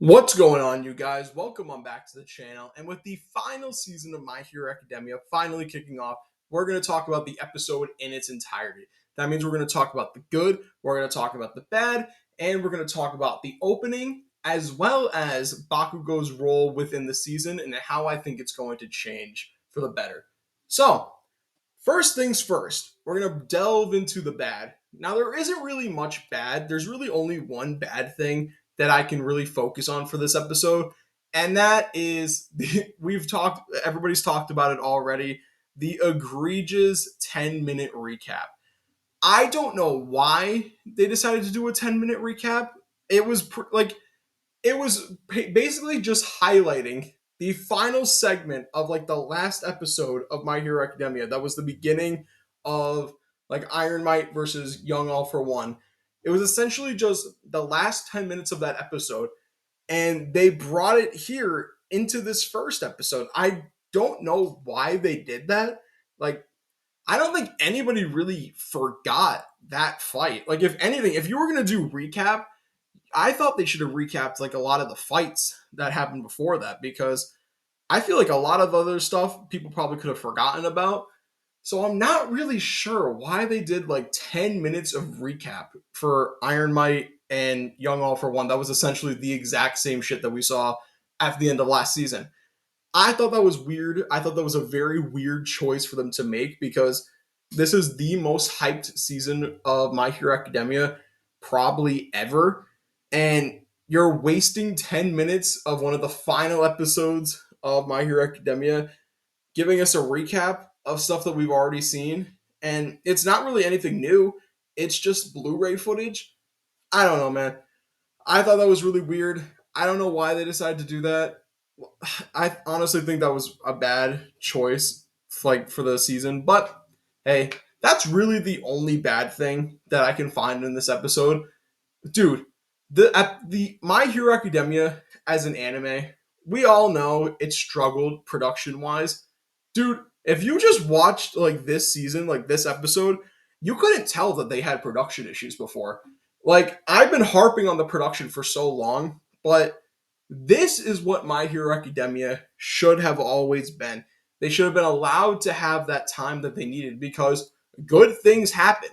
What's going on, you guys? Welcome on back to the channel. And with the final season of My Hero Academia finally kicking off, we're going to talk about the episode in its entirety. That means we're going to talk about the good, we're going to talk about the bad, and we're going to talk about the opening as well as Bakugo's role within the season and how I think it's going to change for the better. So, first things first, we're going to delve into the bad. Now, there isn't really much bad. There's really only one bad thing that I can really focus on for this episode, and that is everybody's talked about it already, the egregious 10-minute recap. I don't know why they decided to do a 10-minute recap. It was basically just highlighting the final segment of like the last episode of My Hero Academia. That was the beginning of like Iron Might versus Young All for One. It was essentially just the last 10 minutes of that episode, and they brought it here into this first episode. I don't know why they did that. Like, I don't think anybody really forgot that fight. Like, if anything, if you were going to do recap, I thought they should have recapped like a lot of the fights that happened before that, because I feel like a lot of other stuff people probably could have forgotten about. So I'm not really sure why they did like 10 minutes of recap for Iron Might and Young All for One. That was essentially the exact same shit that we saw at the end of last season. I thought that was weird. I thought that was a very weird choice for them to make, because this is the most hyped season of My Hero Academia probably ever. And you're wasting 10 minutes of one of the final episodes of My Hero Academia giving us a recap of stuff that we've already seen. And it's not really anything new, it's just Blu ray footage. I don't know, man. I thought that was really weird. I don't know why they decided to do that. I honestly think that was a bad choice, like for the season. But hey, that's really the only bad thing that I can find in this episode, dude. The My Hero Academia as an anime, we all know it struggled production wise, dude. If you just watched like this season, like this episode, you couldn't tell that they had production issues before. Like, I've been harping on the production for so long, but this is what My Hero Academia should have always been. They should have been allowed to have that time that they needed, because good things happen.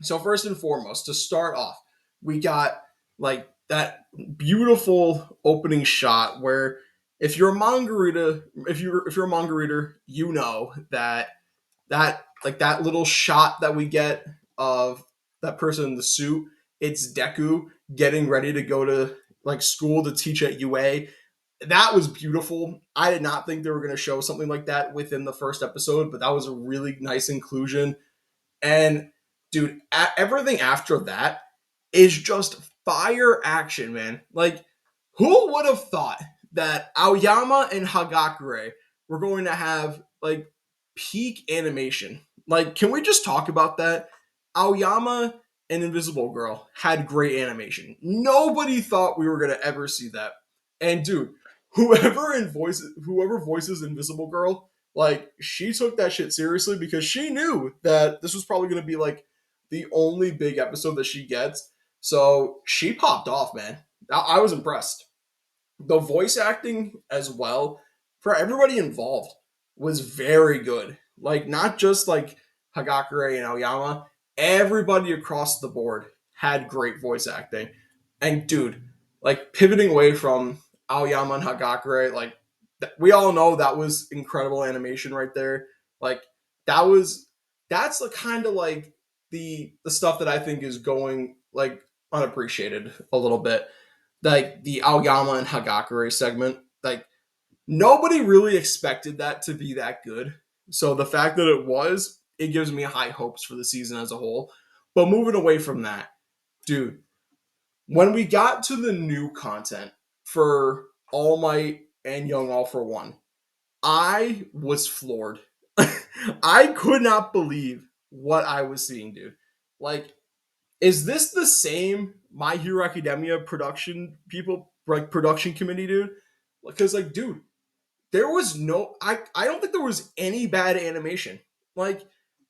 So first and foremost, to start off, we got like that beautiful opening shot where, if you're a manga reader, if you're a manga reader, you know that little shot that we get of that person in the suit, it's Deku getting ready to go to like school to teach at UA. That was beautiful. I did not think they were going to show something like that within the first episode, but that was a really nice inclusion. And dude, everything after that is just fire action, man. Like, who would have thought that Aoyama and Hagakure were going to have like peak animation? Like, can we just talk about that? Aoyama and Invisible Girl had great animation. Nobody thought we were going to ever see that. And dude, whoever voices Invisible Girl, like, she took that shit seriously, because she knew that this was probably going to be like the only big episode that she gets. So she popped off, man. I was impressed. The voice acting as well for everybody involved was very good. Like, not just like Hagakure and Aoyama, everybody across the board had great voice acting. And dude, like, pivoting away from Aoyama and Hagakure, like, we all know that was incredible animation right there. Like, that's the kind of like the stuff that I think is going like unappreciated a little bit. Like the Aoyama and Hagakure segment, like, nobody really expected that to be that good. So the fact that it was, it gives me high hopes for the season as a whole. But moving away from that, dude, when we got to the new content for All Might and Young All for One, I was floored. I could not believe what I was seeing, dude. Like, is this the same My Hero Academia production people, like production committee, dude? Because, like, dude, there was no, I don't think there was any bad animation. Like,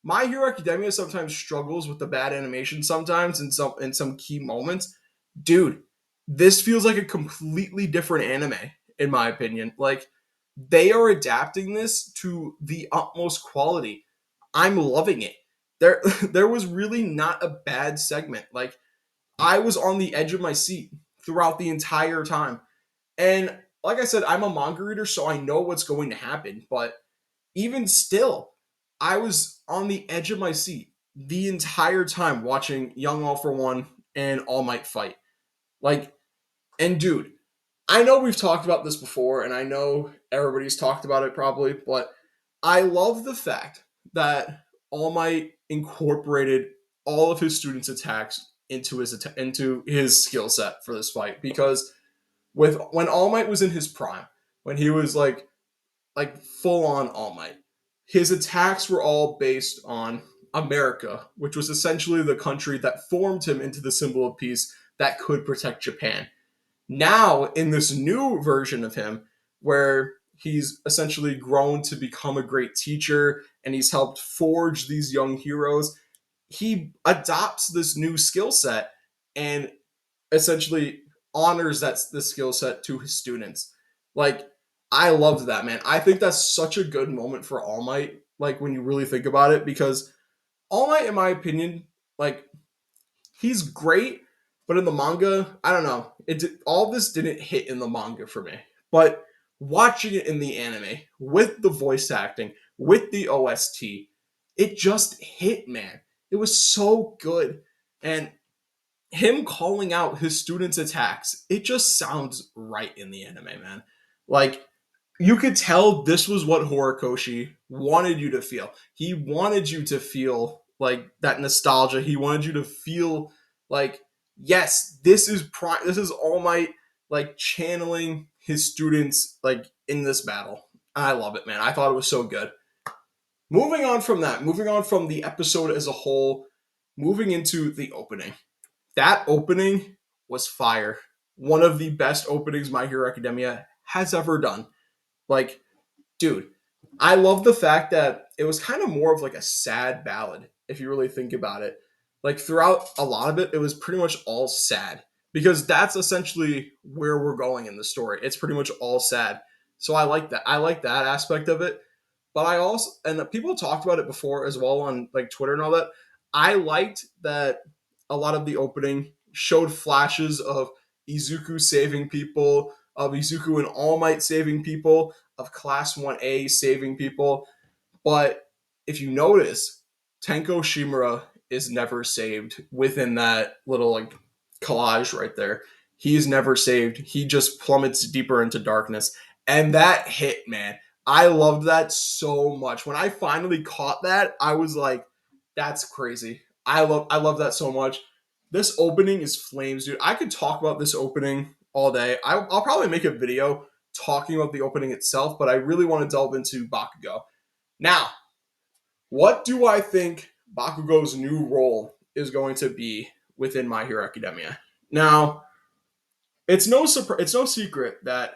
My Hero Academia sometimes struggles with the bad animation sometimes in some key moments. Dude, this feels like a completely different anime, in my opinion. Like, they are adapting this to the utmost quality. I'm loving it. There, there was really not a bad segment. Like, I was on the edge of my seat throughout the entire time. And like I said, I'm a manga reader, so I know what's going to happen. But even still, I was on the edge of my seat the entire time watching Young All for One and All Might fight. Like, and dude, I know we've talked about this before, and I know everybody's talked about it probably, but I love the fact that All Might incorporated all of his students' attacks into his skill set for this fight because with when All Might was in his prime, when he was like full on All Might, his attacks were all based on America, which was essentially the country that formed him into the symbol of peace that could protect Japan. Now, in this new version of him, where he's essentially grown to become a great teacher and he's helped forge these young heroes, he adopts this new skill set and essentially honors the skill set to his students. Like, I loved that, man. I think that's such a good moment for All Might, like when you really think about it, because All Might, in my opinion, like, he's great, but in the manga, I don't know. All this didn't hit in the manga for me. But watching it in the anime with the voice acting, with the OST, it just hit, man. It was so good. And him calling out his students' attacks, it just sounds right in the anime, man. Like, you could tell this was what Horikoshi wanted you to feel. He wanted you to feel like that nostalgia. He wanted you to feel like, yes, this is All Might like channeling his students like in this battle. I love it, man. I thought it was so good. Moving on from the episode as a whole, moving into the opening. That opening was fire. One of the best openings My Hero Academia has ever done. Like, dude, I love the fact that it was kind of more of like a sad ballad, if you really think about it. Like, throughout a lot of it, it was pretty much all sad because that's essentially where we're going in the story. It's pretty much all sad. So I like that. I like that aspect of it. But I also, and people talked about it before as well on like Twitter and all that. I liked that a lot of the opening showed flashes of Izuku saving people, of Izuku and All Might saving people, of Class 1A saving people. But if you notice, Tenko Shimura is never saved within that little like collage right there. He is never saved. He just plummets deeper into darkness. And that hit, man. I loved that so much. When I finally caught that, I was like, that's crazy. I love that so much. This opening is flames, dude. I could talk about this opening all day. I'll probably make a video talking about the opening itself, but I really want to delve into Bakugo. Now, what do I think Bakugo's new role is going to be within My Hero Academia? Now, it's no secret that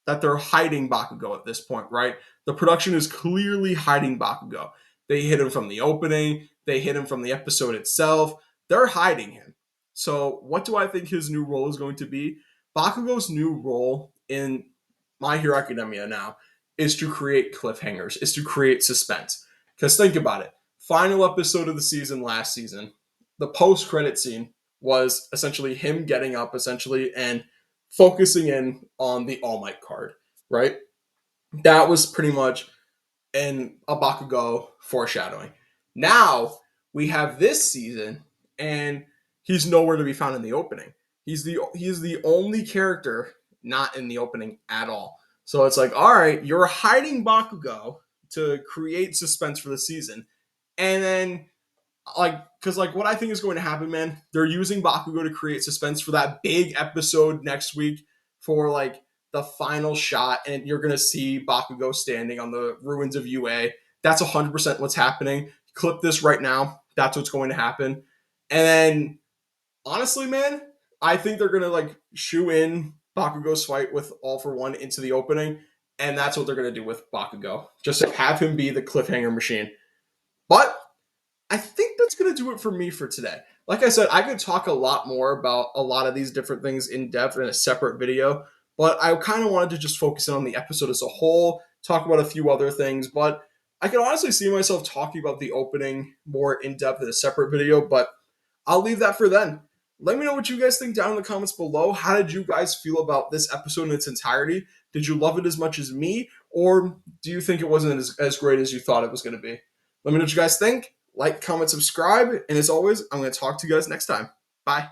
that they're hiding Bakugo at this point, right? The production is clearly hiding Bakugo. They hid him from the opening, they hid him from the episode itself. They're hiding him. So, what do I think his new role is going to be? Bakugo's new role in My Hero Academia now is to create cliffhangers, is to create suspense. Because think about it. Final episode of the season last season, the post credit scene was essentially him getting up essentially and focusing in on the All Might card, right? That was pretty much an a Bakugo foreshadowing. Now we have this season, and he's nowhere to be found in the opening. He's the only character not in the opening at all. So it's like, all right, you're hiding Bakugo to create suspense for the season, and then like because like what I think is going to happen, man, they're using Bakugo to create suspense for that big episode next week for like the final shot, and you're gonna see Bakugo standing on the ruins of UA. That's 100% what's happening. Clip this right now. That's what's going to happen. And then honestly, man, I think they're gonna like shoe in Bakugo's fight with All for One into the opening, and that's what they're gonna do with Bakugo. Just have him be the cliffhanger machine. But I think that's that's going to do it for me for today. Like I said, I could talk a lot more about a lot of these different things in depth in a separate video, but I kind of wanted to just focus in on the episode as a whole, talk about a few other things. But I can honestly see myself talking about the opening more in depth in a separate video, but I'll leave that for then. Let me know what you guys think down in the comments below. How did you guys feel about this episode in its entirety? Did you love it as much as me, or do you think it wasn't as great as you thought it was going to be? Let me know what you guys think. Like, comment, subscribe, and as always, I'm going to talk to you guys next time. Bye.